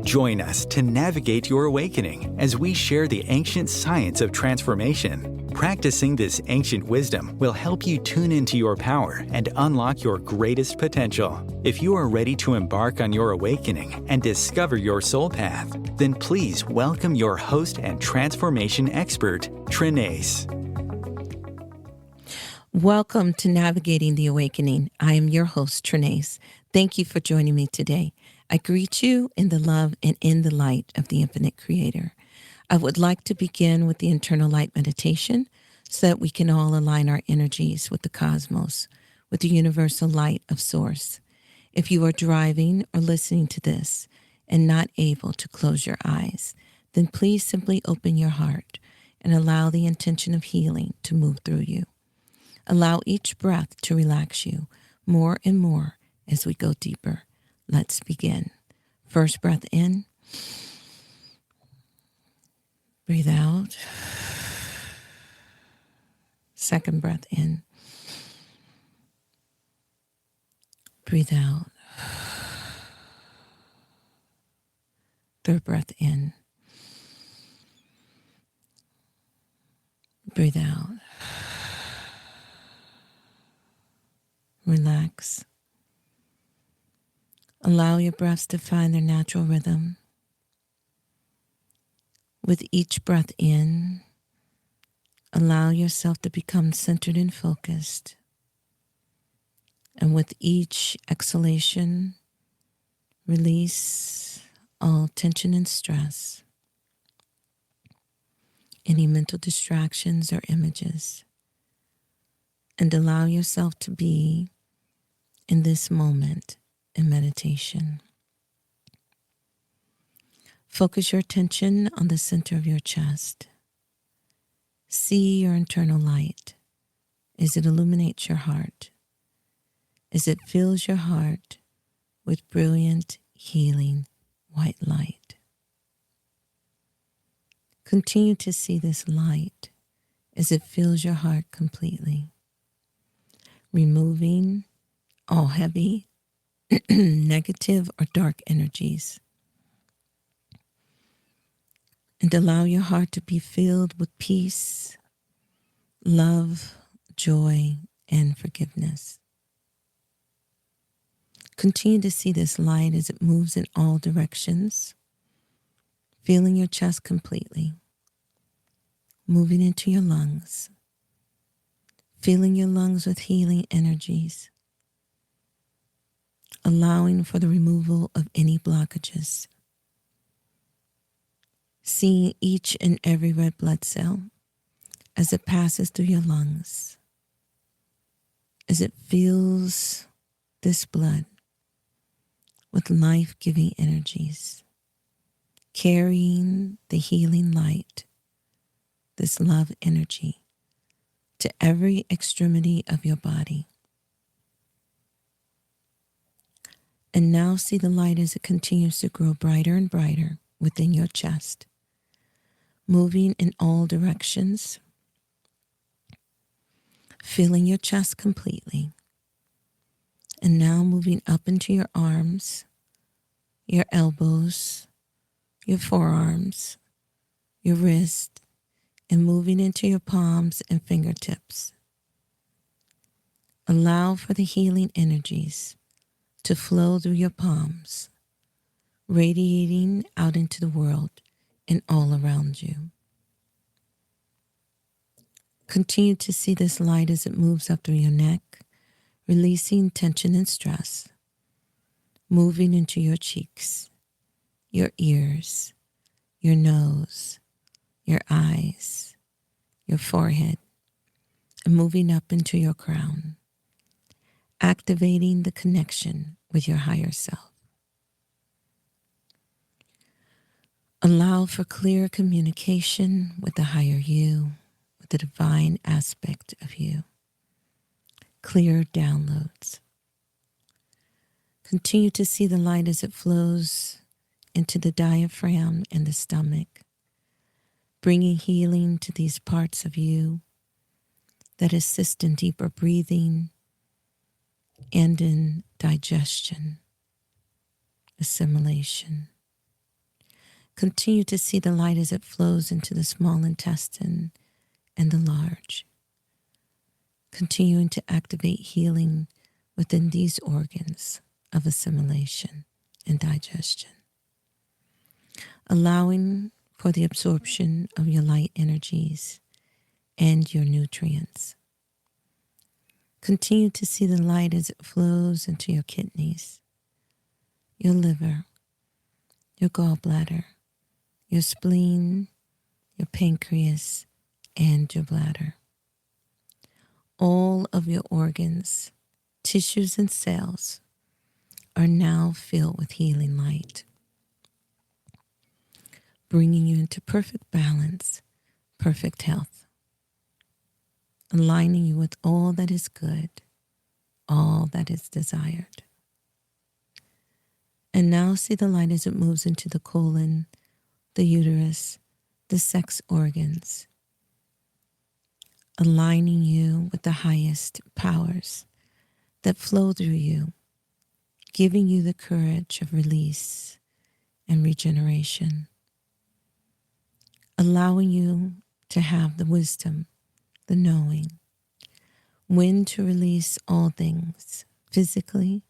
Join us to navigate your awakening as we share the ancient science of transformation. Practicing this ancient wisdom will help you tune into your power and unlock your greatest potential. If you are ready to embark on your awakening and discover your soul path, then please welcome your host and transformation expert, Trenayce. Welcome to Navigating the Awakening. I am your host, Trenayce. Thank you for joining me today. I greet you in the love and in the light of the infinite creator. I would like to begin with the internal light meditation so that we can all align our energies with the cosmos, with the universal light of source. If you are driving or listening to this and not able to close your eyes, then please simply open your heart and allow the intention of healing to move through you. Allow each breath to relax you more and more as we go deeper. Let's begin. First breath in. Breathe out. Second breath in. Breathe out. Third breath in. Breathe out. Relax. Allow your breaths to find their natural rhythm. With each breath in, allow yourself to become centered and focused. And with each exhalation, release all tension and stress, any mental distractions or images, and allow yourself to be in this moment in meditation. Focus your attention on the center of your chest. See your internal light as it illuminates your heart, as it fills your heart with brilliant, healing, white light. Continue to see this light as it fills your heart completely, removing all heavy, negative, or dark energies. And allow your heart to be filled with peace, love, joy, and forgiveness. Continue to see this light as it moves in all directions, filling your chest completely, moving into your lungs, filling your lungs with healing energies, allowing for the removal of any blockages. Seeing each and every red blood cell as it passes through your lungs, as it fills this blood with life-giving energies, carrying the healing light, this love energy, to every extremity of your body. And now see the light as it continues to grow brighter and brighter within your chest, moving in all directions, filling your chest completely, and now moving up into your arms, your elbows, your forearms, your wrist, and moving into your palms and fingertips. Allow for the healing energies to flow through your palms, radiating out into the world and all around you. Continue to see this light as it moves up through your neck, releasing tension and stress, moving into your cheeks, your ears, your nose, your eyes, your forehead, and moving up into your crown, activating the connection with your higher self. Allow for clear communication with the higher you, with the divine aspect of you. Clear downloads. Continue to see the light as it flows into the diaphragm and the stomach, bringing healing to these parts of you that assist in deeper breathing and in digestion, assimilation, Continue to see the light as it flows into the small intestine and the large, continuing to activate healing within these organs of assimilation and digestion, allowing for the absorption of your light energies and your nutrients. Continue to see the light as it flows into your kidneys, your liver, your gallbladder, your spleen, your pancreas, and your bladder. All of your organs, tissues, and cells are now filled with healing light, bringing you into perfect balance, perfect health, aligning you with all that is good, all that is desired. And now see the light as it moves into the colon, the uterus, the sex organs, aligning you with the highest powers that flow through you, giving you the courage of release and regeneration, allowing you to have the wisdom, the knowing, when to release all things physically,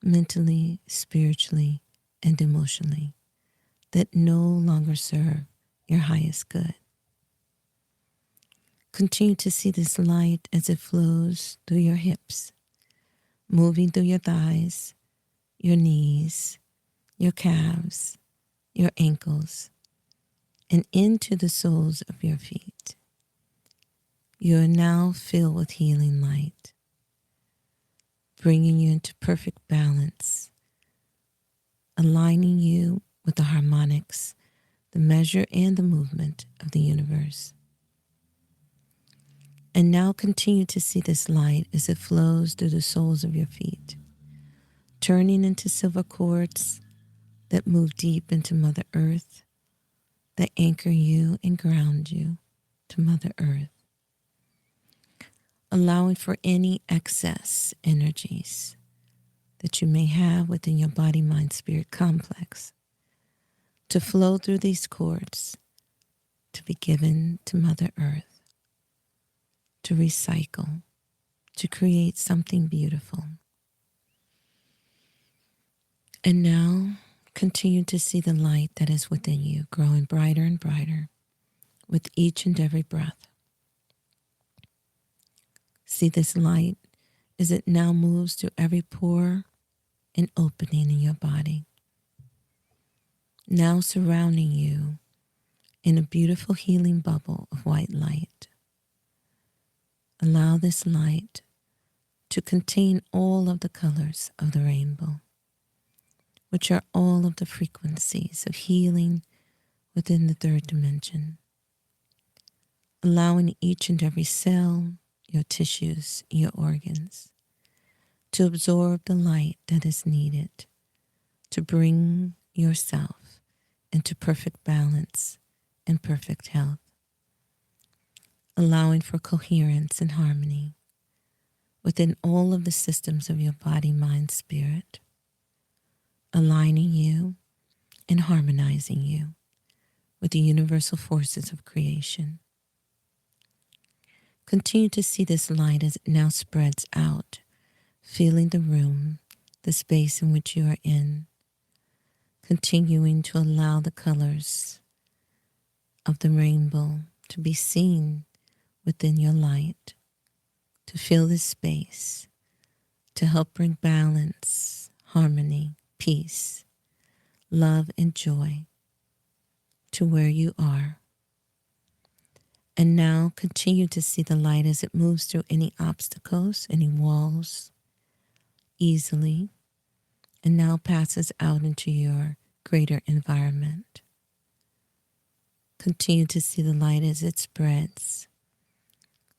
mentally, spiritually, and emotionally that no longer serve your highest good. Continue to see this light as it flows through your hips, moving through your thighs, your knees, your calves, your ankles, and into the soles of your feet. You are now filled with healing light, bringing you into perfect balance, aligning you with the harmonics, the measure, and the movement of the universe. And now continue to see this light as it flows through the soles of your feet, turning into silver cords that move deep into Mother Earth, that anchor you and ground you to Mother Earth, allowing for any excess energies that you may have within your body, mind, spirit complex to flow through these cords, to be given to Mother Earth, to recycle, to create something beautiful. And now continue to see the light that is within you growing brighter and brighter with each and every breath. See this light as it now moves through every pore and opening in your body, now surrounding you in a beautiful healing bubble of white light. Allow this light to contain all of the colors of the rainbow, which are all of the frequencies of healing within the third dimension, allowing each and every cell, your tissues, your organs, to absorb the light that is needed to bring yourself into perfect balance and perfect health, allowing for coherence and harmony within all of the systems of your body, mind, spirit, aligning you and harmonizing you with the universal forces of creation. Continue to see this light as it now spreads out, filling the room, the space in which you are in, continuing to allow the colors of the rainbow to be seen within your light, to fill this space, to help bring balance, harmony, peace, love, and joy to where you are. And now continue to see the light as it moves through any obstacles, any walls, easily, and now passes out into your greater environment. Continue to see the light as it spreads,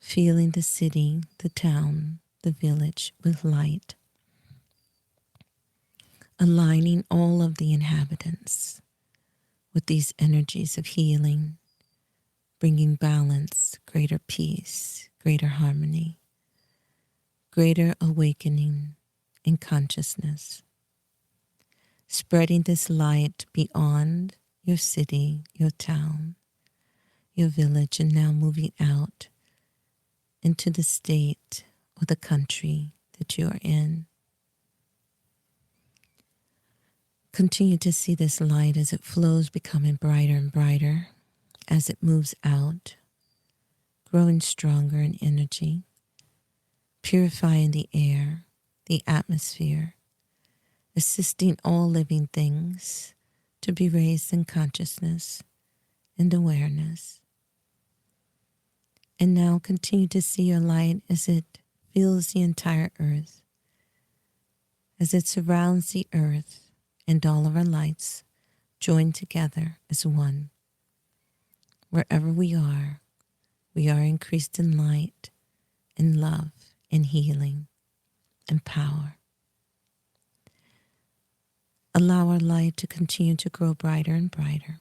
filling the city, the town, the village with light, aligning all of the inhabitants with these energies of healing, bringing balance, greater peace, greater harmony, greater awakening in consciousness, spreading this light beyond your city, your town, your village, and now moving out into the state or the country that you are in. Continue to see this light as it flows, becoming brighter and brighter as it moves out, growing stronger in energy, purifying the air, the atmosphere, assisting all living things to be raised in consciousness and awareness. And now continue to see your light as it fills the entire earth, as it surrounds the earth, and all of our lights join together as one. Wherever we are increased in light and love and healing and power. Allow our light to continue to grow brighter and brighter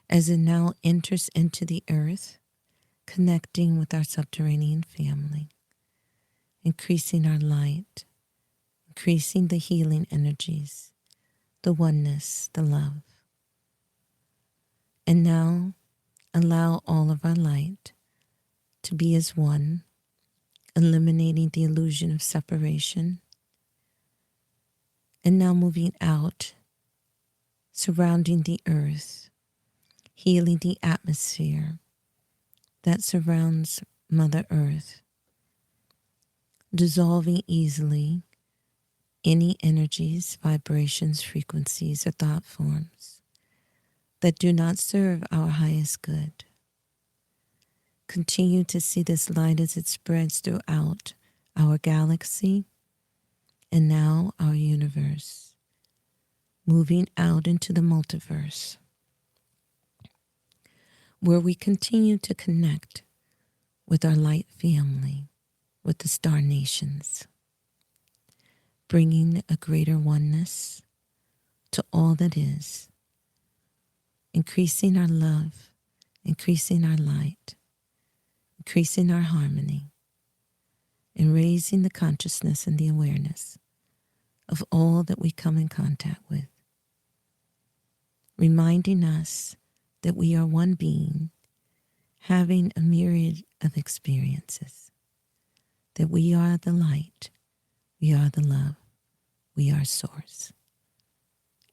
as it now enters into the earth, connecting with our subterranean family, increasing our light, increasing the healing energies, the oneness, the love. And now allow all of our light to be as one, eliminating the illusion of separation. And now moving out, surrounding the earth, healing the atmosphere that surrounds Mother Earth, dissolving easily any energies, vibrations, frequencies, or thought forms that do not serve our highest good. Continue to see this light as it spreads throughout our galaxy and now our universe, moving out into the multiverse, where we continue to connect with our light family, with the star nations, bringing a greater oneness to all that is, increasing our love, increasing our light, increasing our harmony, and raising the consciousness and the awareness of all that we come in contact with, reminding us that we are one being having a myriad of experiences, that we are the light, we are the love, we are source.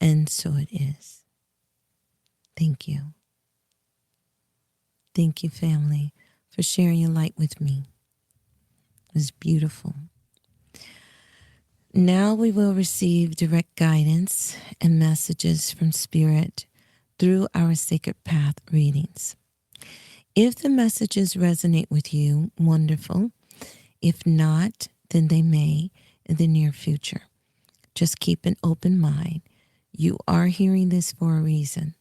And so it is. Thank you. Thank you, family, for sharing your light with me. It was beautiful. Now we will receive direct guidance and messages from Spirit through our Sacred Path readings. If the messages resonate with you, wonderful. If not, then they may in the near future. Just keep an open mind. You are hearing this for a reason.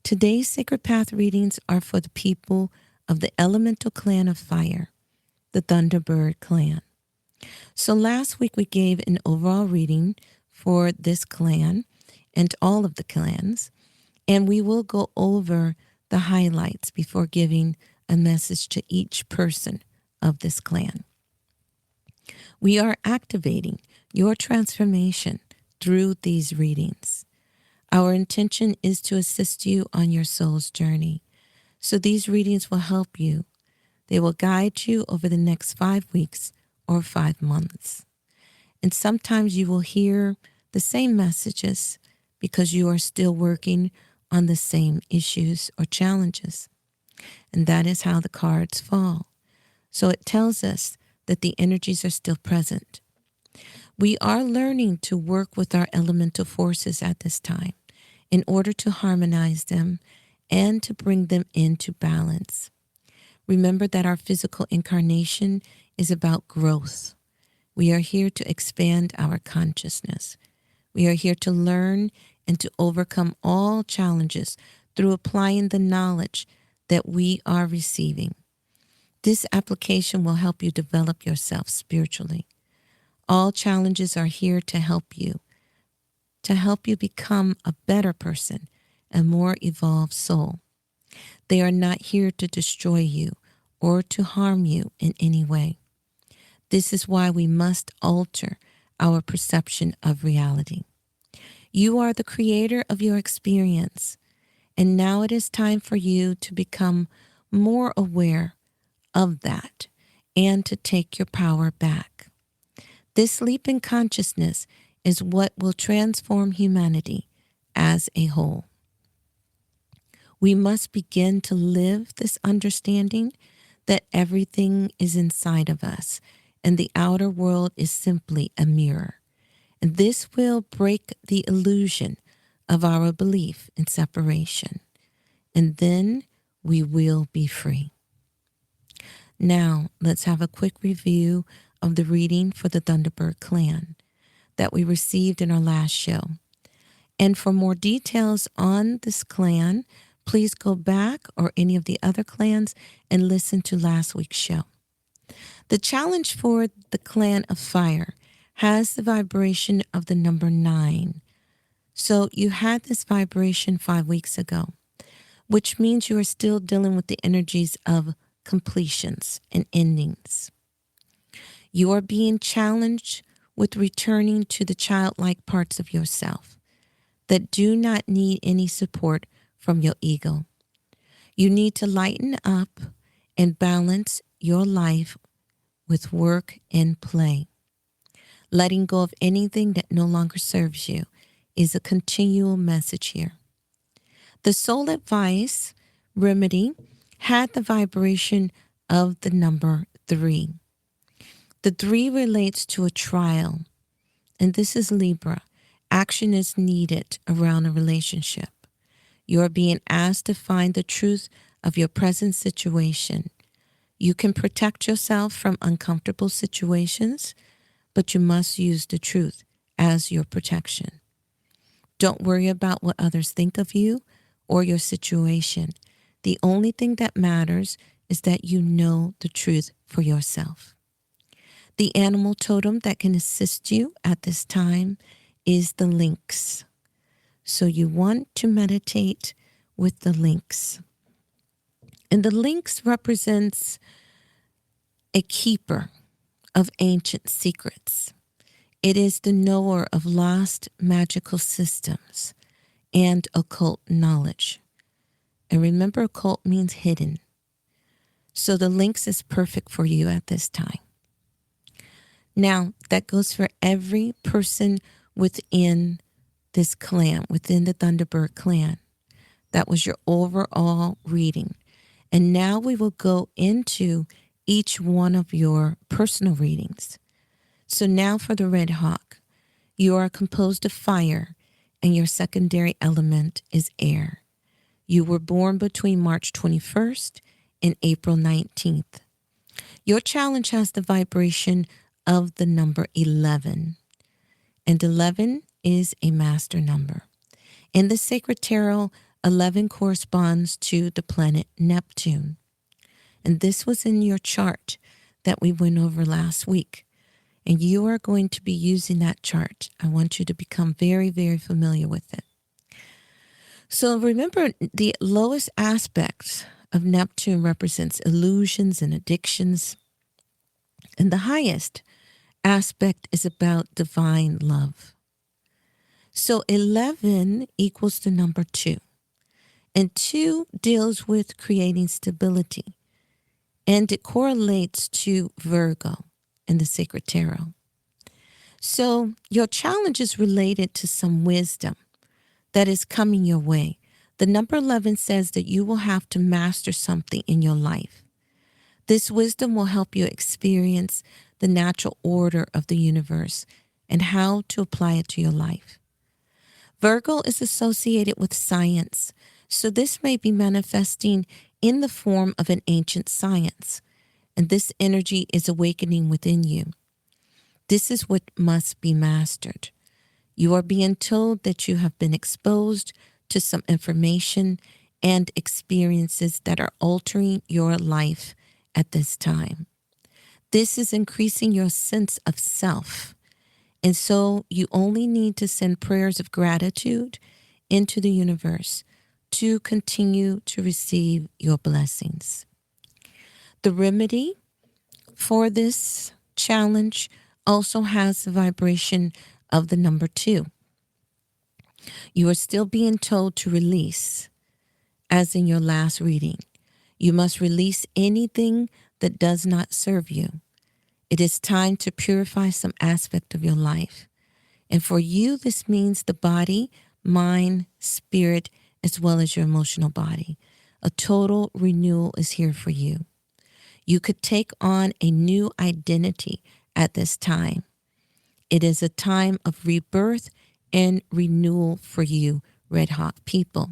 Today's Sacred Path readings are for the people of the elemental clan of fire, the Thunderbird Clan. So last week we gave an overall reading for this clan and all of the clans, and we will go over the highlights before giving a message to each person of this clan. We are activating your transformation through these readings. Our intention is to assist you on your soul's journey. So these readings will help you. They will guide you over the next 5 weeks or 5 months. And sometimes you will hear the same messages because you are still working on the same issues or challenges. And that is how the cards fall. So it tells us that the energies are still present. We are learning to work with our elemental forces at this time in order to harmonize them and to bring them into balance. Remember that our physical incarnation is about growth. We are here to expand our consciousness. We are here to learn and to overcome all challenges through applying the knowledge that we are receiving. This application will help you develop yourself spiritually. All challenges are here to help you become a better person, a more evolved soul. They are not here to destroy you or to harm you in any way. This is why we must alter our perception of reality. You are the creator of your experience, and now it is time for you to become more aware of that and to take your power back. This leap in consciousness is what will transform humanity as a whole. We must begin to live this understanding that everything is inside of us and the outer world is simply a mirror. And this will break the illusion of our belief in separation. And then we will be free. Now, let's have a quick review of the reading for the Thunderbird Clan that we received in our last show. And for more details on this clan, please go back or any of the other clans and listen to last week's show. The challenge for the clan of fire has the vibration of the number 9. So you had this vibration 5 weeks ago, which means you are still dealing with the energies of completions and endings. You are being challenged with returning to the childlike parts of yourself that do not need any support from your ego. You need to lighten up and balance your life with work and play. Letting go of anything that no longer serves you is a continual message here. The soul advice remedy had the vibration of the number 3. The 3 relates to a trial, and this is Libra. Action is needed around a relationship. You are being asked to find the truth of your present situation. You can protect yourself from uncomfortable situations, but you must use the truth as your protection. Don't worry about what others think of you or your situation. The only thing that matters is that you know the truth for yourself. The animal totem that can assist you at this time is the lynx. So you want to meditate with the lynx. And the lynx represents a keeper of ancient secrets. It is the knower of lost magical systems and occult knowledge. And remember, occult means hidden. So the lynx is perfect for you at this time. Now, that goes for every person within this clan, within the Thunderbird Clan. That was your overall reading. And now we will go into each one of your personal readings. So now for the Red Hawk. You are composed of fire, and your secondary element is air. You were born between March 21st and April 19th. Your challenge has the vibration of the number 11. And 11 is a master number. In the sacred tarot, 11 corresponds to the planet Neptune. And this was in your chart that we went over last week. And you are going to be using that chart. I want you to become very, very familiar with it. So remember, the lowest aspect of Neptune represents illusions and addictions. And the highest aspect is about divine love. So 11 equals the number 2. And 2 deals with creating stability. And it correlates to Virgo in the sacred tarot. So your challenge is related to some wisdom that is coming your way. The number 11 says that you will have to master something in your life. This wisdom will help you experience the natural order of the universe and how to apply it to your life. Virgo is associated with science, so this may be manifesting in the form of an ancient science, and this energy is awakening within you. This is what must be mastered. You are being told that you have been exposed to some information and experiences that are altering your life at this time. This is increasing your sense of self. And so you only need to send prayers of gratitude into the universe to continue to receive your blessings. The remedy for this challenge also has the vibration of the number 2. You are still being told to release, as in your last reading. You must release anything that does not serve you. It is time to purify some aspect of your life. And for you, this means the body, mind, spirit, as well as your emotional body. A total renewal is here for you. You could take on a new identity at this time. It is a time of rebirth and renewal for you, Red Hawk people.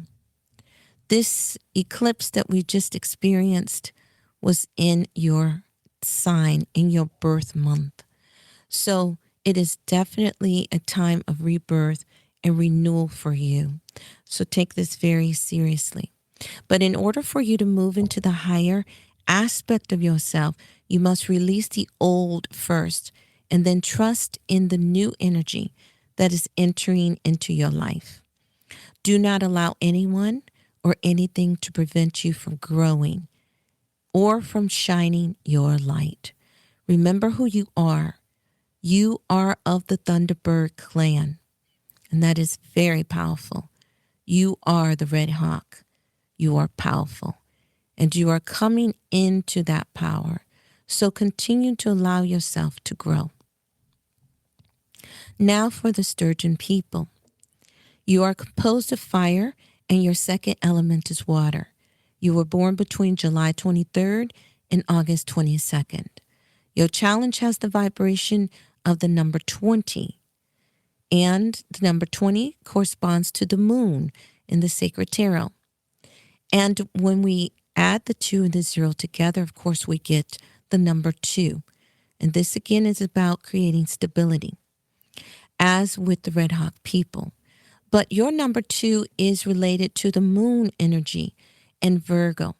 This eclipse that we just experienced was in your sign, in your birth month. So it is definitely a time of rebirth and renewal for you. So take this very seriously. But in order for you to move into the higher aspect of yourself, you must release the old first and then trust in the new energy that is entering into your life. Do not allow anyone or anything to prevent you from growing or from shining your light. Remember who you are. You are of the Thunderbird Clan, and that is very powerful. You are the Red Hawk. You are powerful, and you are coming into that power. So continue to allow yourself to grow. Now for the Sturgeon people. You are composed of fire, and your second element is water. You were born between July 23rd and August 22nd. Your challenge has the vibration of the number 20, and the number 20 corresponds to the moon in the sacred tarot. And when we add the 2 and the 0 together, of course, we get the number 2. And this again is about creating stability, as with the Red Hawk people. But your number 2 is related to the moon energy and Virgo,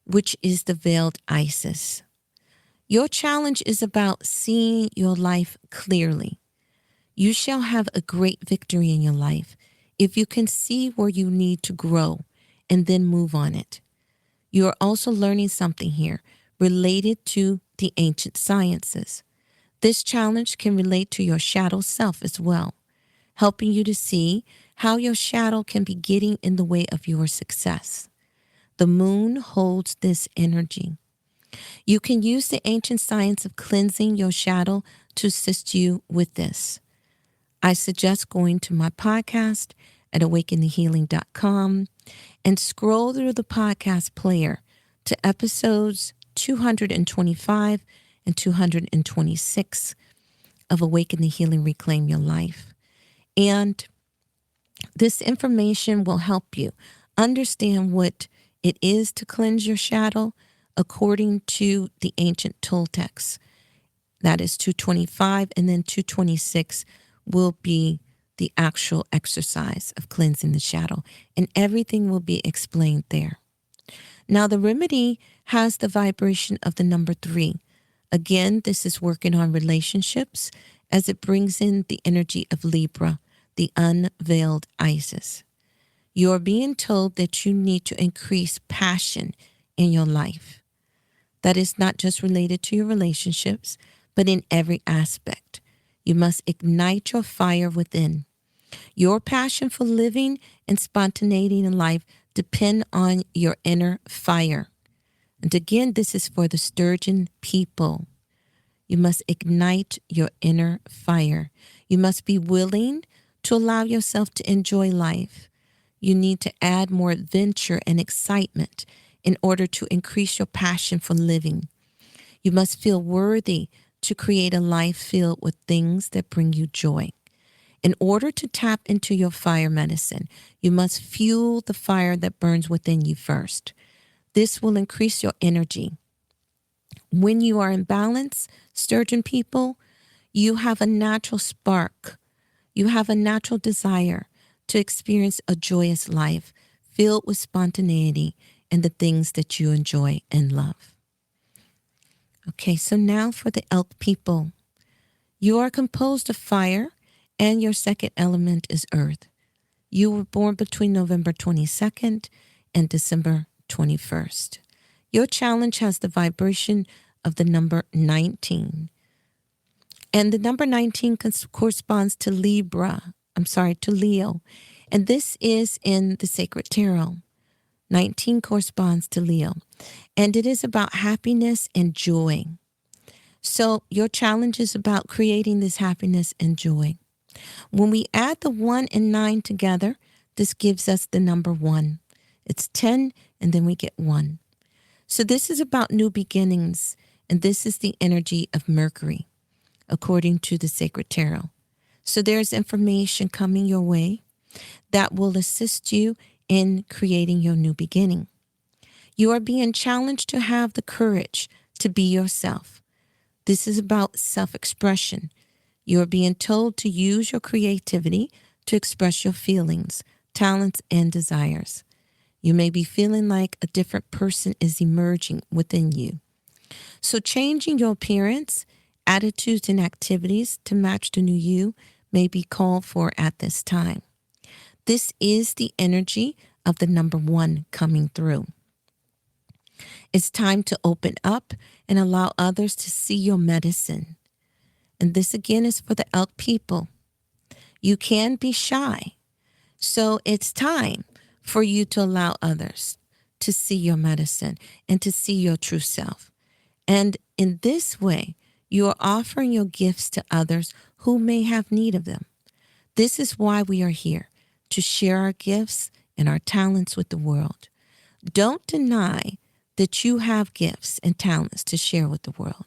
which is the veiled Isis. Your challenge is about seeing your life clearly. You shall have a great victory in your life if you can see where you need to grow and then move on it. You are also learning something here related to the ancient sciences. This challenge can relate to your shadow self as well, helping you to see how your shadow can be getting in the way of your success. The moon holds this energy. You can use the ancient science of cleansing your shadow to assist you with this. I suggest going to my podcast at awakenthehealing.com and scroll through the podcast player to episodes 225 and 226 of Awaken the Healing, Reclaim Your Life. And this information will help you understand what it is to cleanse your shadow according to the ancient Toltecs. That is 225, and then 226 will be the actual exercise of cleansing the shadow, and everything will be explained there. Now, the remedy has the vibration of the number 3. Again, this is working on relationships as it brings in the energy of Libra, the unveiled Isis. You are being told that you need to increase passion in your life. That is not just related to your relationships, but in every aspect. You must ignite your fire within. Your passion for living and spontaneity in life depend on your inner fire. And again, this is for the Sturgeon people. You must ignite your inner fire. You must be willing to allow yourself to enjoy life. You need to add more adventure and excitement in order to increase your passion for living. You must feel worthy to create a life filled with things that bring you joy. In order to tap into your fire medicine, you must fuel the fire that burns within you first. This will increase your energy. When you are in balance, Sturgeon people, you have a natural spark. You have a natural desire to experience a joyous life filled with spontaneity and the things that you enjoy and love. Okay, so now for the Elk people. You are composed of fire, and your second element is earth. You were born between November 22nd and December 21st. Your challenge has the vibration of the number 19. And the number 19 corresponds to Leo. And this is in the Sacred Tarot. 19 corresponds to Leo. And it is about happiness and joy. So your challenge is about creating this happiness and joy. When we add the 1 and 9 together, this gives us the number 1. It's 10, and then we get 1. So this is about new beginnings, and this is the energy of Mercury, according to the Sacred Tarot. So there's information coming your way that will assist you in creating your new beginning. You are being challenged to have the courage to be yourself. This is about self-expression. You are being told to use your creativity to express your feelings, talents, and desires. You may be feeling like a different person is emerging within you. So changing your appearance, attitudes, and activities to match the new you may be called for at this time. This is the energy of the number 1 coming through. It's time to open up and allow others to see your medicine. And this again is for the elk people. You can be shy. So it's time for you to allow others to see your medicine and to see your true self. And in this way, you are offering your gifts to others who may have need of them. This is why we are here, to share our gifts and our talents with the world. Don't deny that you have gifts and talents to share with the world.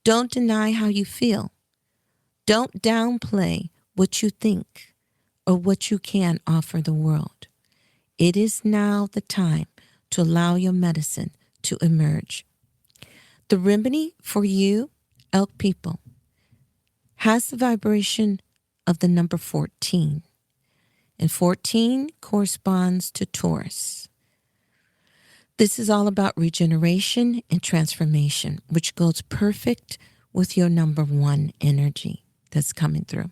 Don't deny how you feel. Don't downplay what you think or what you can offer the world. It is now the time to allow your medicine to emerge. The remedy for you, elk people, has the vibration of the number 14. And 14 corresponds to Taurus. This is all about regeneration and transformation, which goes perfect with your number 1 energy that's coming through.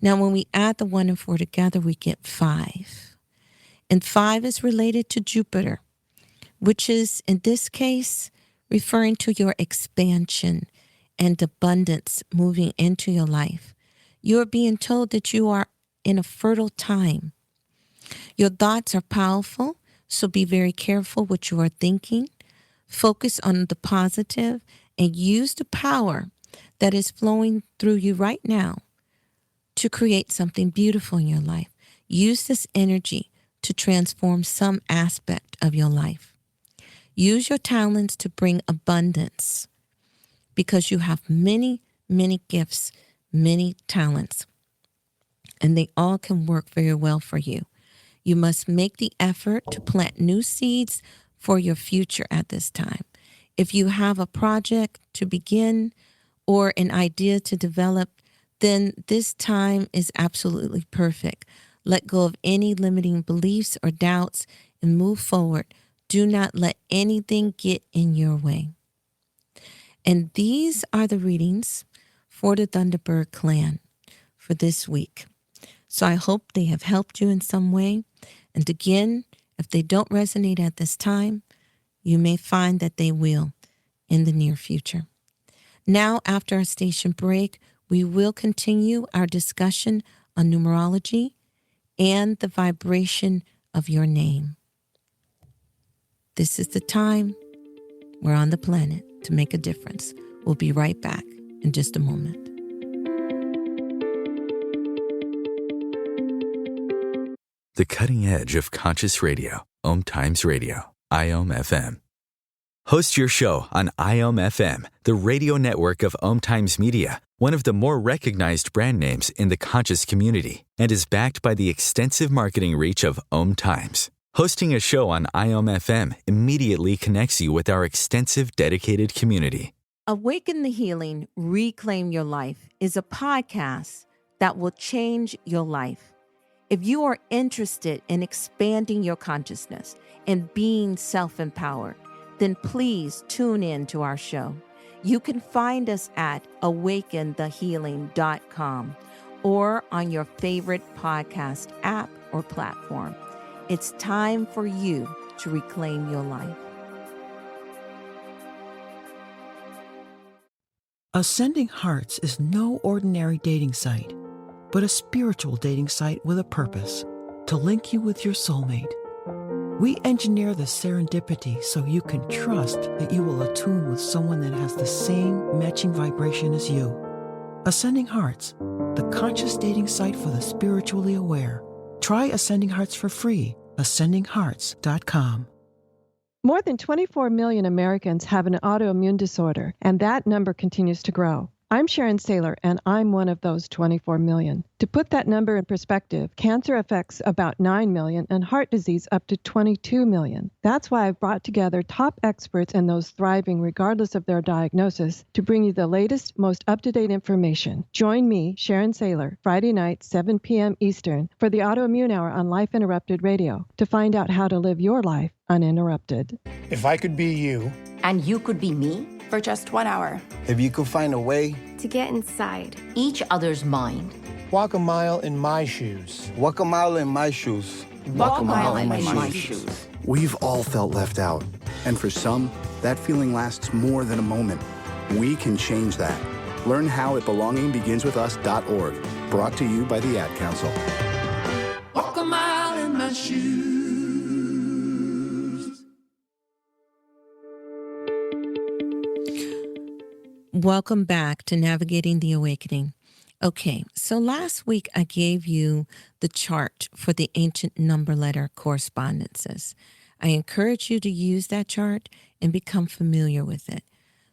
Now, when we add the 1 and 4 together, we get 5. And 5 is related to Jupiter, which is, in this case, referring to your expansion and abundance moving into your life. You are being told that you are in a fertile time. Your thoughts are powerful, so be very careful what you are thinking. Focus on the positive and use the power that is flowing through you right now to create something beautiful in your life. Use this energy to transform some aspect of your life. Use your talents to bring abundance because you have many, many gifts, many talents, and they all can work very well for you. You must make the effort to plant new seeds for your future at this time. If you have a project to begin or an idea to develop, then this time is absolutely perfect. Let go of any limiting beliefs or doubts and move forward. Do not let anything get in your way. And these are the readings for the Thunderbird Clan for this week. So I hope they have helped you in some way. And again, if they don't resonate at this time, you may find that they will in the near future. Now, after our station break, we will continue our discussion on numerology and the vibration of your name. This is the time we're on the planet to make a difference. We'll be right back in just a moment. The cutting edge of conscious radio, Om Times Radio, IOM FM. Host your show on IOM FM, the radio network of Om Times Media, one of the more recognized brand names in the conscious community, and is backed by the extensive marketing reach of Om Times. Hosting a show on IOM FM immediately connects you with our extensive dedicated community. Awaken the Healing, Reclaim Your Life is a podcast that will change your life. If you are interested in expanding your consciousness and being self-empowered, then please tune in to our show. You can find us at awakenthehealing.com or on your favorite podcast app or platform. It's time for you to reclaim your life. Ascending Hearts is no ordinary dating site, but a spiritual dating site with a purpose to link you with your soulmate. We engineer the serendipity so you can trust that you will attune with someone that has the same matching vibration as you. Ascending Hearts, the conscious dating site for the spiritually aware. Try Ascending Hearts for free. AscendingHearts.com. More than 24 million Americans have an autoimmune disorder, and that number continues to grow. I'm Sharon Saylor, and I'm one of those 24 million. To put that number in perspective, cancer affects about 9 million and heart disease up to 22 million. That's why I've brought together top experts and those thriving regardless of their diagnosis to bring you the latest, most up-to-date information. Join me, Sharon Saylor, Friday night, 7 p.m. Eastern, for the Autoimmune Hour on Life Interrupted Radio to find out how to live your life uninterrupted. If I could be you, and you could be me for just 1 hour. If you could find a way to get inside each other's mind. Walk a mile in my shoes. Walk a mile in my shoes. Walk a mile in my shoes. We've all felt left out. And for some, that feeling lasts more than a moment. We can change that. Learn how at belongingbeginswithus.org. Brought to you by the Ad Council. Walk a mile in my shoes. Welcome back to Navigating the Awakening. Okay, so last week I gave you the chart for the ancient number letter correspondences. I encourage you to use that chart and become familiar with it.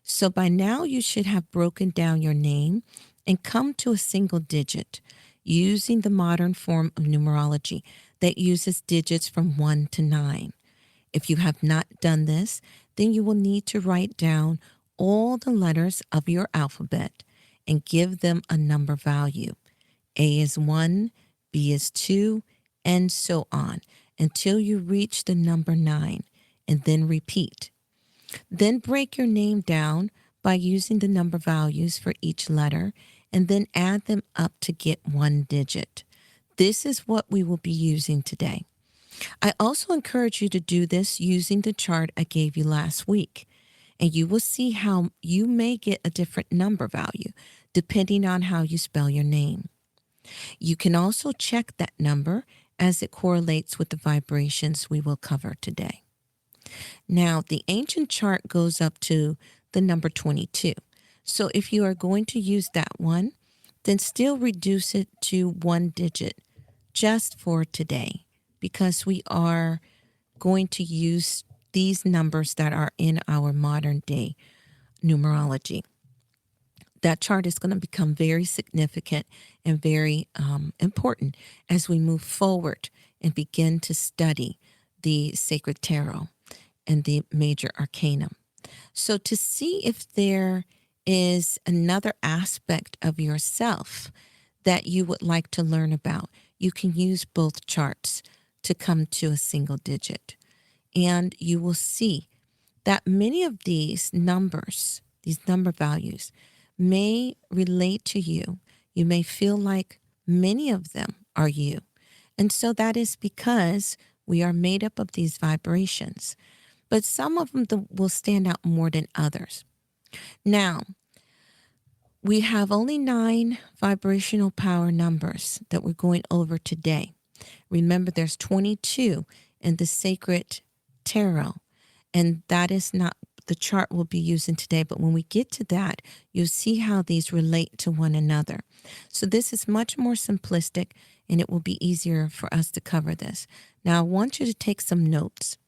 So by now you should have broken down your name and come to a single digit using the modern form of numerology that uses digits from 1 to 9. If you have not done this, then you will need to write down all the letters of your alphabet and give them a number value. A is 1, B is 2, and so on until you reach the number 9, and then repeat. Then break your name down by using the number values for each letter and then add them up to get 1 digit. This is what we will be using today. I also encourage you to do this using the chart I gave you last week. And you will see how you may get a different number value depending on how you spell your name. You can also check that number as it correlates with the vibrations we will cover today. Now, the ancient chart goes up to the number 22. So if you are going to use that one, then still reduce it to 1 digit just for today, because we are going to use these numbers that are in our modern day numerology. That chart is going to become very significant and very important as we move forward and begin to study the sacred tarot and the major arcana. So to see if there is another aspect of yourself that you would like to learn about, you can use both charts to come to a single digit. And you will see that many of these numbers, these number values, may relate to you. You may feel like many of them are you. And so that is because we are made up of these vibrations. But some of them will stand out more than others. Now, we have only 9 vibrational power numbers that we're going over today. Remember, there's 22 in the sacred tarot, and that is not the chart we'll be using today, but when we get to that, you'll see how these relate to one another. So this is much more simplistic, and it will be easier for us to cover this. Now, I want you to take some notes.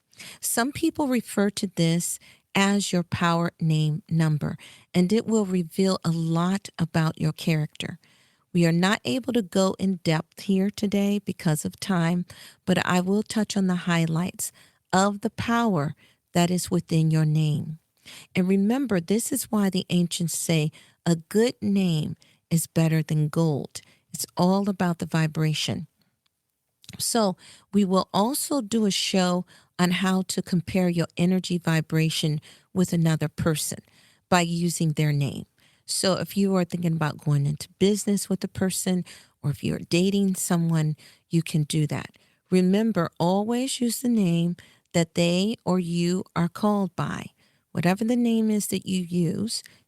Some people refer to this as your power name number, and it will reveal a lot about your character. We are not able to go in depth here today because of time, but I will touch on the highlights of the power that is within your name. And remember, this is why the ancients say a good name is better than gold. It's all about the vibration. So we will also do a show on how to compare your energy vibration with another person by using their name. So if you are thinking about going into business with a person, or if you're dating someone, you can do that. Remember, always use the name that they or you are called by. Whatever the name is that you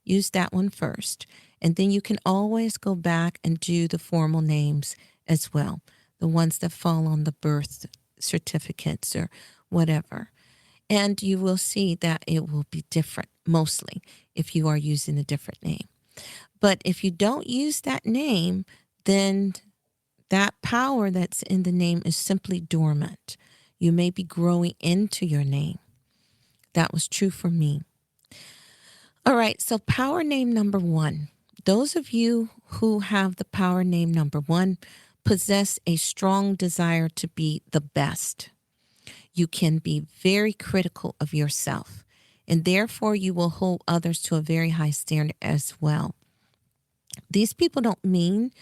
use that one first. And then you can always go back and do the formal names as well. the ones that fall on the birth certificates or whatever. And you will see that it will be different mostly if you are using a different name. But if you don't use that name, then that power that's in the name is simply dormant. You may be growing into your name. That was true for me. All right, so power name number 1. Those of you who have the power name number 1 possess a strong desire to be the best. You can be very critical of yourself, and therefore you will hold others to a very high standard as well. These people don't mean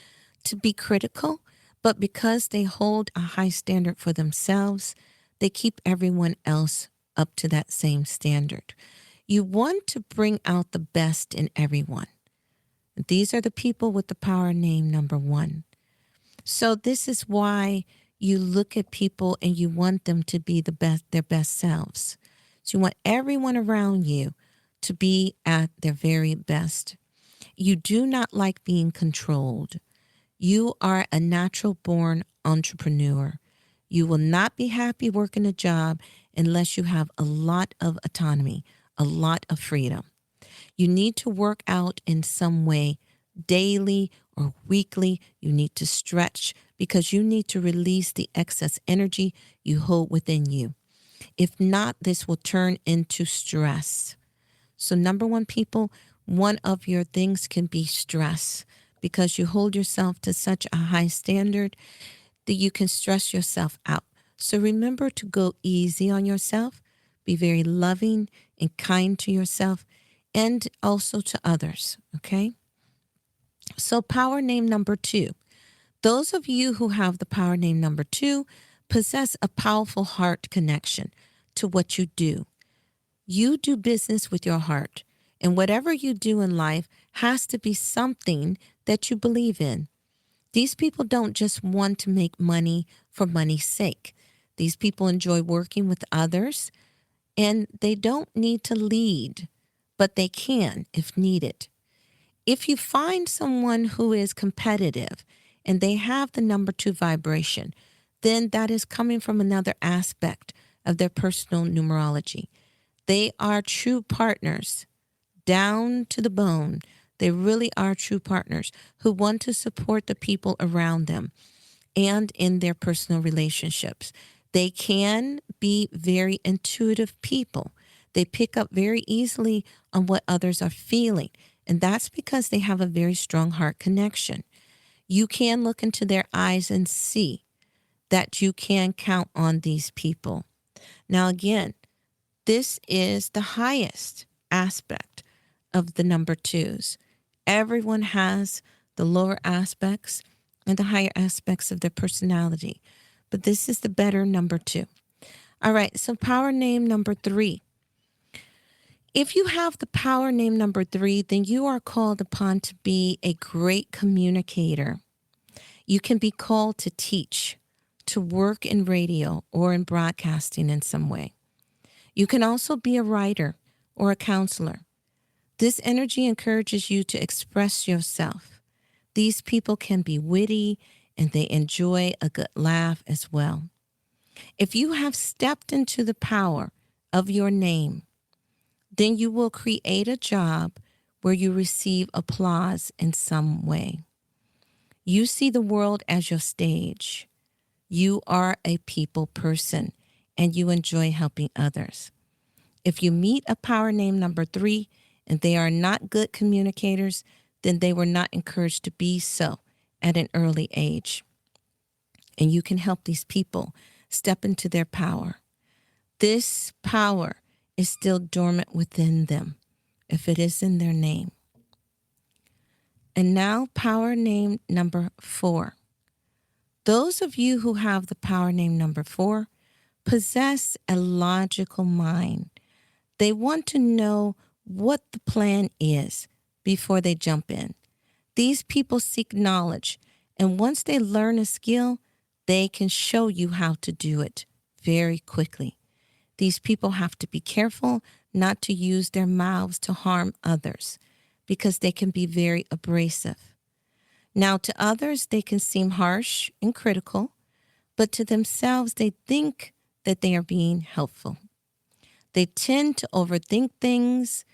to be critical, but because they hold a high standard for themselves, they keep everyone else up to that same standard. You want to bring out the best in everyone. These are the people with the power name number 1. So this is why you look at people and you want them to be the best, their best selves. So you want everyone around you to be at their very best. You do not like being controlled. You are a natural-born entrepreneur. You will not be happy working a job unless you have a lot of autonomy, a lot of freedom. You need to work out in some way daily or weekly. You need to stretch because you need to release the excess energy you hold within you. If not, this will turn into stress. So number 1, people, one of your things can be stress because you hold yourself to such a high standard that you can stress yourself out. So remember to go easy on yourself, be very loving and kind to yourself and also to others, okay? So power name number 2. Those of you who have the power name number 2 possess a powerful heart connection to what you do. You do business with your heart, and whatever you do in life has to be something that you believe in. These people don't just want to make money for money's sake. These people enjoy working with others, and they don't need to lead, but they can if needed. If you find someone who is competitive and they have the number 2 vibration, then that is coming from another aspect of their personal numerology. They are true partners, down to the bone. They really are true partners who want to support the people around them and in their personal relationships. They can be very intuitive people. They pick up very easily on what others are feeling, and that's because they have a very strong heart connection. You can look into their eyes and see that you can count on these people. Now, again, this is the highest aspect of the number 2s. Everyone has the lower aspects and the higher aspects of their personality, but this is the better number 2. All right, so power name number 3. If you have the power name number 3, then you are called upon to be a great communicator. You can be called to teach, to work in radio or in broadcasting in some way. You can also be a writer or a counselor. This energy encourages you to express yourself. These people can be witty and they enjoy a good laugh as well. If you have stepped into the power of your name, then you will create a job where you receive applause in some way. You see the world as your stage. You are a people person and you enjoy helping others. If you meet a power name number 3 and they are not good communicators, then they were not encouraged to be so at an early age. And you can help these people step into their power. This power is still dormant within them if it is in their name. And now power name number 4. Those of you who have the power name number 4 possess a logical mind. They want to know what the plan is before they jump in. These people seek knowledge, and once they learn a skill, they can show you how to do it very quickly. These people have to be careful not to use their mouths to harm others because they can be very abrasive. Now, to others, they can seem harsh and critical, but to themselves, they think that they are being helpful. They tend to overthink things,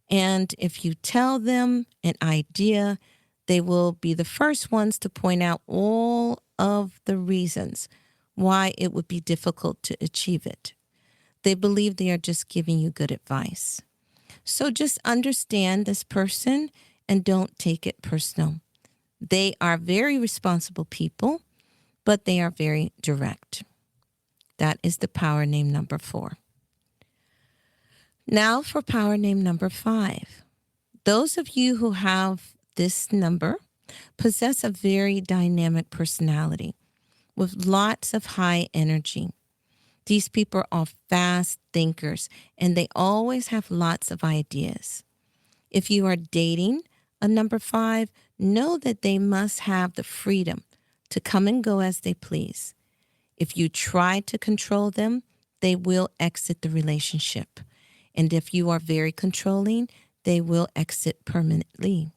and if you tell them an idea, they will be the first ones to point out all of the reasons why it would be difficult to achieve it. They believe they are just giving you good advice. So just understand this person and don't take it personal. They are very responsible people, but they are very direct. That is the power name number 4. Now for power name number 5. Those of you who have this number possess a very dynamic personality with lots of high energy. These people are fast thinkers, and they always have lots of ideas. If you are dating a number 5, know that they must have the freedom to come and go as they please. If you try to control them, they will exit the relationship. And if you are very controlling, they will exit permanently.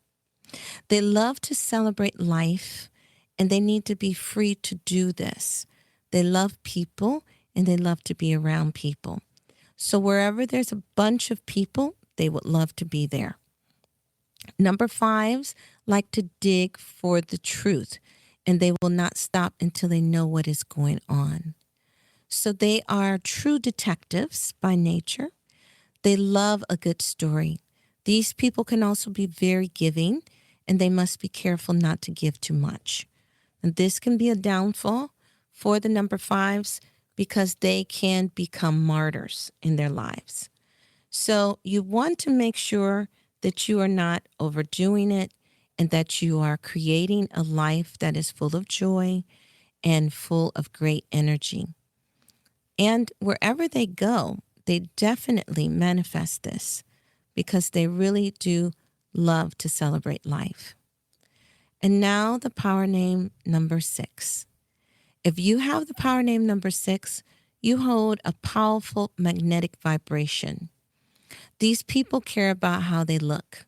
They love to celebrate life, and they need to be free to do this. They love people, and they love to be around people. So wherever there's a bunch of people, they would love to be there. Number 5s like to dig for the truth, and they will not stop until they know what is going on. So they are true detectives by nature. They love a good story. These people can also be very giving, and they must be careful not to give too much. And this can be a downfall for the number 5s because they can become martyrs in their lives. So you want to make sure that you are not overdoing it and that you are creating a life that is full of joy and full of great energy. And wherever they go, they definitely manifest this because they really do love to celebrate life. And now the power name number 6. If you have the power name number 6, you hold a powerful magnetic vibration. These people care about how they look.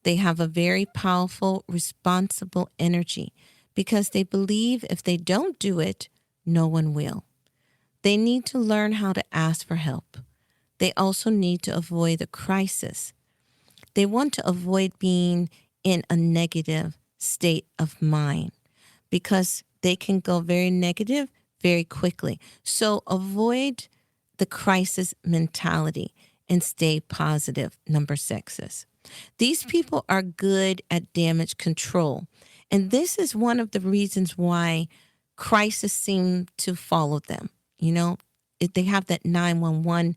They have a very powerful, responsible energy because they believe if they don't do it, no one will. They need to learn how to ask for help. They also need to avoid the crisis. They want to avoid being in a negative state of mind because they can go very negative very quickly. So avoid the crisis mentality and stay positive, number 6s. These people are good at damage control. And this is one of the reasons why crises seem to follow them. You know, if they have that 911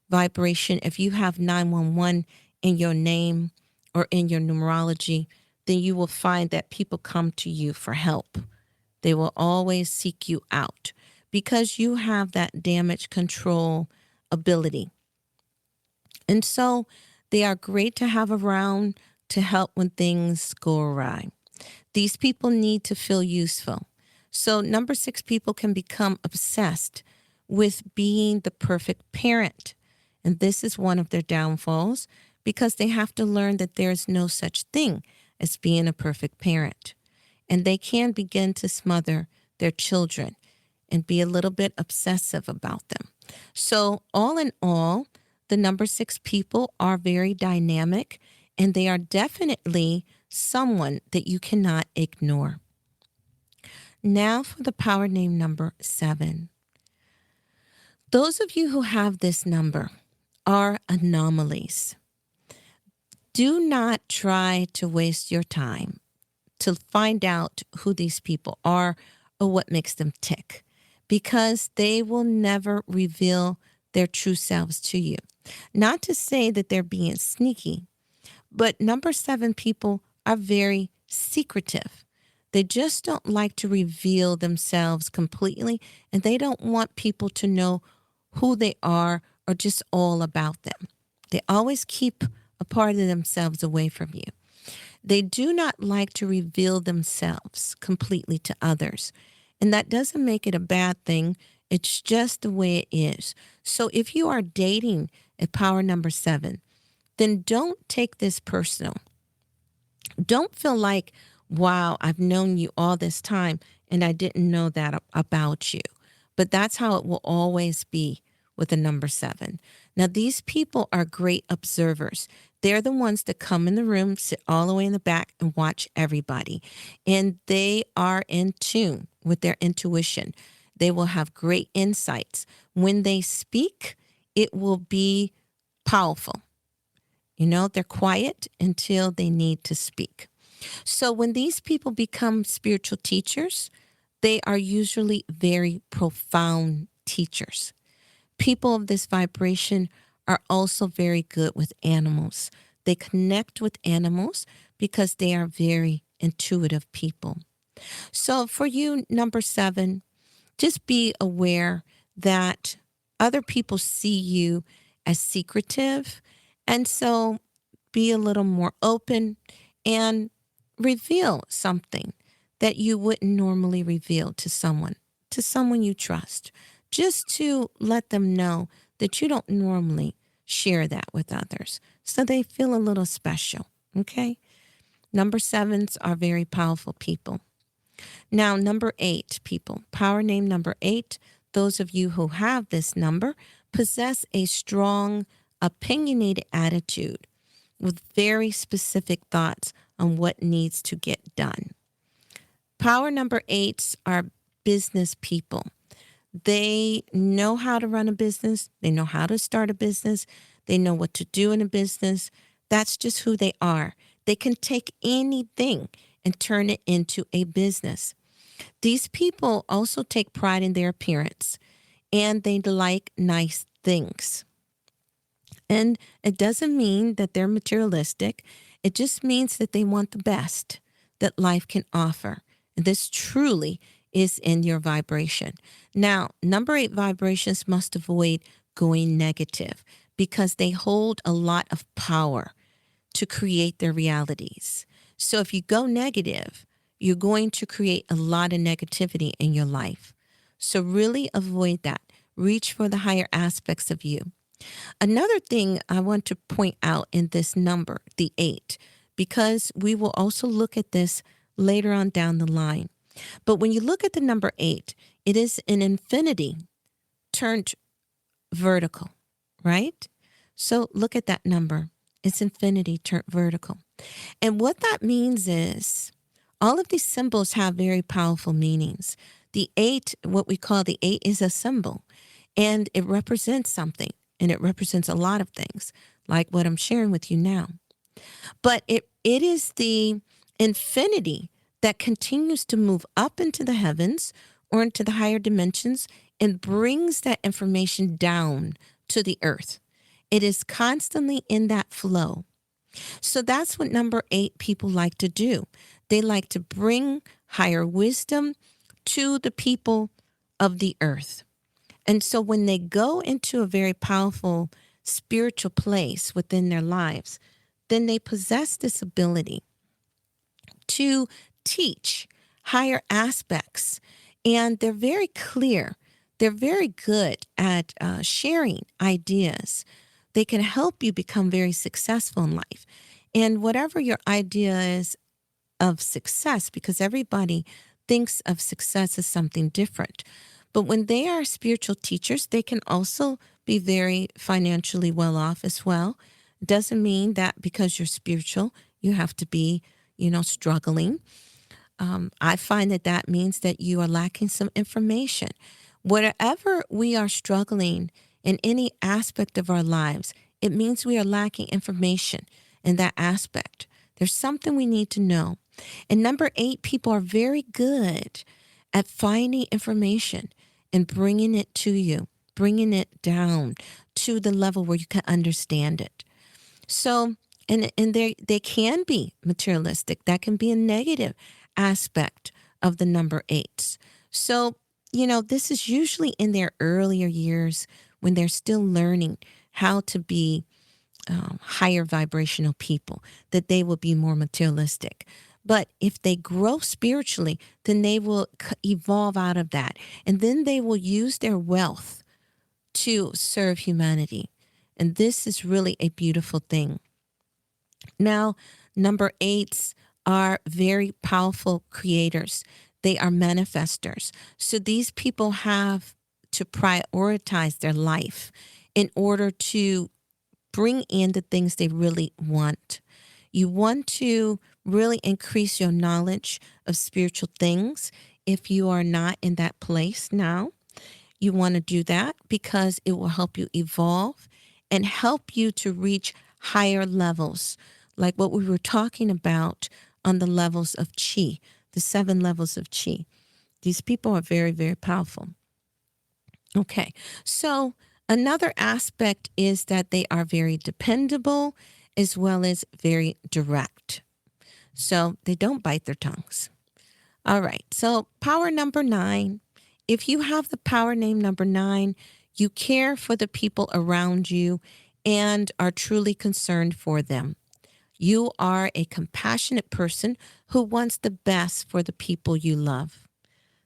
vibration. If you have 911 in your name or in your numerology, then you will find that people come to you for help. They will always seek you out because you have that damage control ability. And so they are great to have around to help when things go awry. These people need to feel useful. So number 6 people can become obsessed with being the perfect parent. And this is one of their downfalls because they have to learn that there is no such thing as being a perfect parent. And they can begin to smother their children and be a little bit obsessive about them. So all in all, the number 6 people are very dynamic, and they are definitely someone that you cannot ignore. Now for the power name number 7. Those of you who have this number are anomalies. Do not try to waste your time to find out who these people are or what makes them tick, because they will never reveal their true selves to you. Not to say that they're being sneaky, but number 7 people are very secretive. They just don't like to reveal themselves completely, and they don't want people to know who they are or just all about them. They always keep a part of themselves away from you. They do not like to reveal themselves completely to others. And that doesn't make it a bad thing. It's just the way it is. So if you are dating a power number 7, then don't take this personal. Don't feel like wow, I've known you all this time and I didn't know that about you. But that's how it will always be with the number 7. Now, these people are great observers. They're the ones that come in the room, sit all the way in the back, and watch everybody. And they are in tune with their intuition. They will have great insights. When they speak, it will be powerful. You know, they're quiet until they need to speak. So when these people become spiritual teachers, they are usually very profound teachers. People of this vibration are also very good with animals. They connect with animals because they are very intuitive people. So for you, number 7, just be aware that other people see you as secretive. And so be a little more open and reveal something that you wouldn't normally reveal to someone you trust, just to let them know that you don't normally share that with others so they feel a little special. Okay? Number 7s are very powerful people. Now, number 8 people, power name number 8, those of you who have this number possess a strong, opinionated attitude with very specific thoughts on what needs to get done. Power number 8s are business people. They know how to run a business. They know how to start a business. They know what to do in a business. That's just who they are. They can take anything and turn it into a business. These people also take pride in their appearance, and they like nice things. And it doesn't mean that they're materialistic. It just means that they want the best that life can offer. And this truly is in your vibration. Now, number 8 vibrations must avoid going negative because they hold a lot of power to create their realities. So if you go negative, you're going to create a lot of negativity in your life. So really avoid that. Reach for the higher aspects of you. Another thing I want to point out in this number, the 8, because we will also look at this later on down the line. But when you look at the number 8, it is an infinity turned vertical, right? So look at that number. It's infinity turned vertical. And what that means is all of these symbols have very powerful meanings. The 8, what we call the 8, is a symbol, and it represents something, and it represents a lot of things, like what I'm sharing with you now. But it is the infinity that continues to move up into the heavens or into the higher dimensions and brings that information down to the earth. It is constantly in that flow. So that's what number 8 people like to do. They like to bring higher wisdom to the people of the earth. And so when they go into a very powerful spiritual place within their lives, then they possess this ability to teach higher aspects. And they're very clear. They're very good at sharing ideas. They can help you become very successful in life. And whatever your idea is of success, because everybody thinks of success as something different. But when they are spiritual teachers, they can also be very financially well off as well. Doesn't mean that because you're spiritual, you have to be, struggling. I find that means that you are lacking some information. Whatever we are struggling in any aspect of our lives, it means we are lacking information in that aspect. There's something we need to know. And number 8, people are very good at finding information and bringing it to you, bringing it down to the level where you can understand it. So, and they can be materialistic. That can be a negative aspect of the number 8s. So, this is usually in their earlier years when they're still learning how to be higher vibrational people, that they will be more materialistic. But if they grow spiritually, then they will evolve out of that. And then they will use their wealth to serve humanity. And this is really a beautiful thing. Now, number 8s are very powerful creators. They are manifestors. So these people have to prioritize their life in order to bring in the things they really want. You want to really increase your knowledge of spiritual things. If you are not in that place now, you want to do that because it will help you evolve and help you to reach higher levels, like what we were talking about on the levels of chi, the 7 levels of chi. These people are very, very powerful. Okay, so another aspect is that they are very dependable as well as very direct. So they don't bite their tongues. All right, so power number 9. If you have the power name number 9, you care for the people around you and are truly concerned for them. You are a compassionate person who wants the best for the people you love.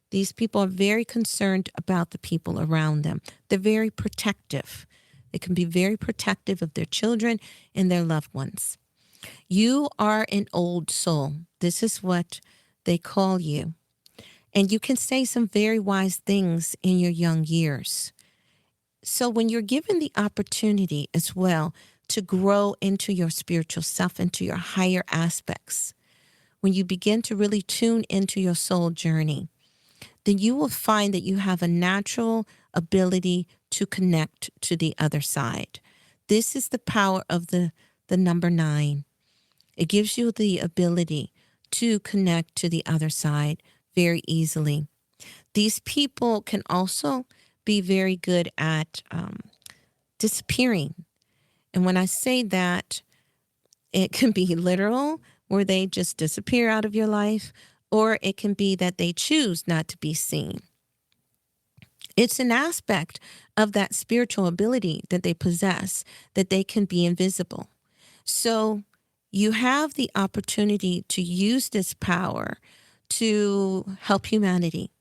These people are very concerned about the people around them. They're very protective. They can be very protective of their children and their loved ones. You are an old soul. This is what they call you. And you can say some very wise things in your young years. So when you're given the opportunity as well to grow into your spiritual self, into your higher aspects, when you begin to really tune into your soul journey, then you will find that you have a natural ability to connect to the other side. This is the power of the number 9. It gives you the ability to connect to the other side very easily. These people can also be very good at disappearing. And when I say that, it can be literal, where they just disappear out of your life, or it can be that they choose not to be seen. It's an aspect of that spiritual ability that they possess, that they can be invisible. So you have the opportunity to use this power to help humanity,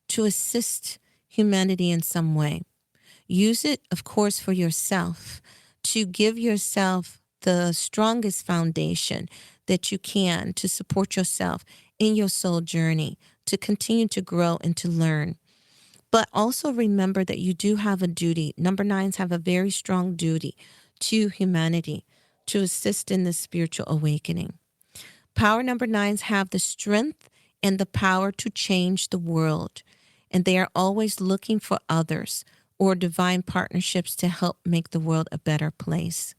to assist humanity in some way. Use it, of course, for yourself, to give yourself the strongest foundation that you can to support yourself in your soul journey, to continue to grow and to learn. But also remember that you do have a duty. Number 9s have a very strong duty to humanity, to assist in the spiritual awakening. Power number 9s have the strength and the power to change the world. And they are always looking for others or divine partnerships to help make the world a better place.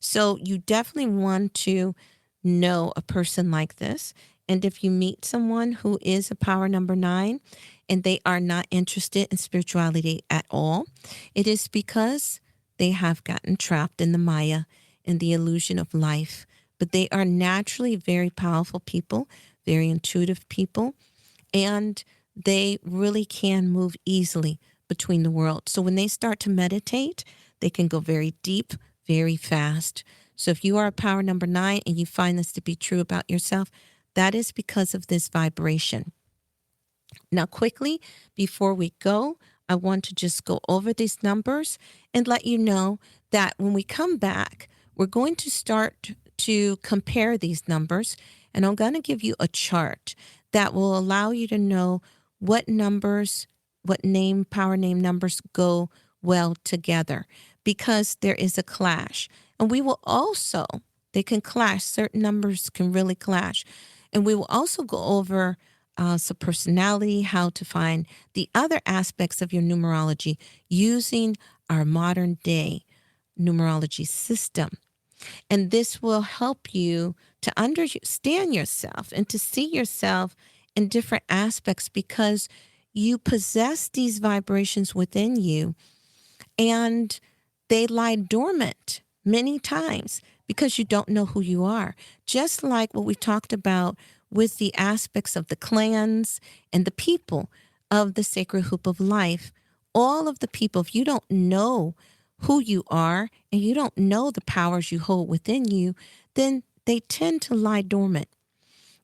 So you definitely want to know a person like this. And if you meet someone who is a power number 9 and they are not interested in spirituality at all, it is because they have gotten trapped in the Maya, in the illusion of life. But they are naturally very powerful people, very intuitive people, and they really can move easily between the worlds. So when they start to meditate, they can go very deep, very fast. So if you are a power number 9 and you find this to be true about yourself, that is because of this vibration. Now, quickly, before we go, I want to just go over these numbers and let you know that when we come back, we're going to start to compare these numbers, and I'm going to give you a chart that will allow you to know what numbers, what power name numbers go well together, because there is a clash. And we will also, they can clash, certain numbers can really clash. And we will also go over some personality, how to find the other aspects of your numerology using our modern day numerology system. And this will help you to understand yourself and to see yourself in different aspects, because you possess these vibrations within you and they lie dormant many times because you don't know who you are. Just like what we talked about with the aspects of the clans and the people of the sacred hoop of life. All of the people, if you don't know who you are and you don't know the powers you hold within you, then they tend to lie dormant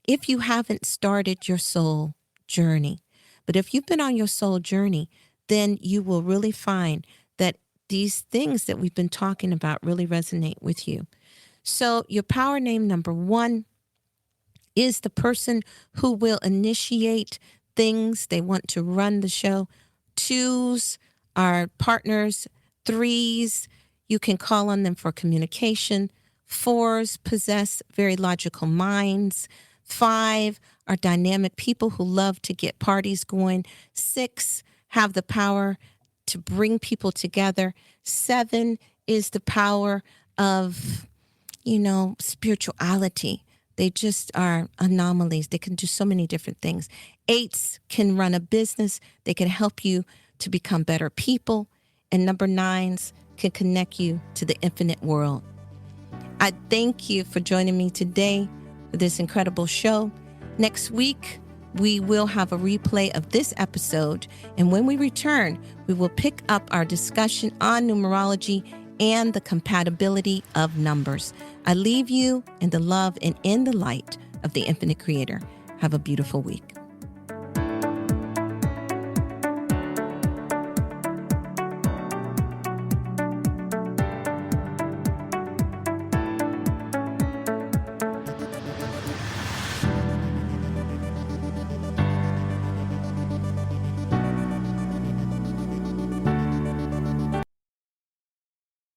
if you haven't started your soul journey. But if you've been on your soul journey, then you will really find that these things that we've been talking about really resonate with you. So your power name number 1 is the person who will initiate things. They want to run the show. 2s are partners. 3s, you can call on them for communication. 4s possess very logical minds. 5 are dynamic people who love to get parties going. 6 have the power to bring people together. 7 is the power of, spirituality. They just are anomalies. They can do so many different things. 8s can run a business. They can help you to become better people. And number 9s can connect you to the infinite world. I thank you for joining me today for this incredible show. Next week, we will have a replay of this episode. And when we return, we will pick up our discussion on numerology and the compatibility of numbers. I leave you in the love and in the light of the infinite creator. Have a beautiful week.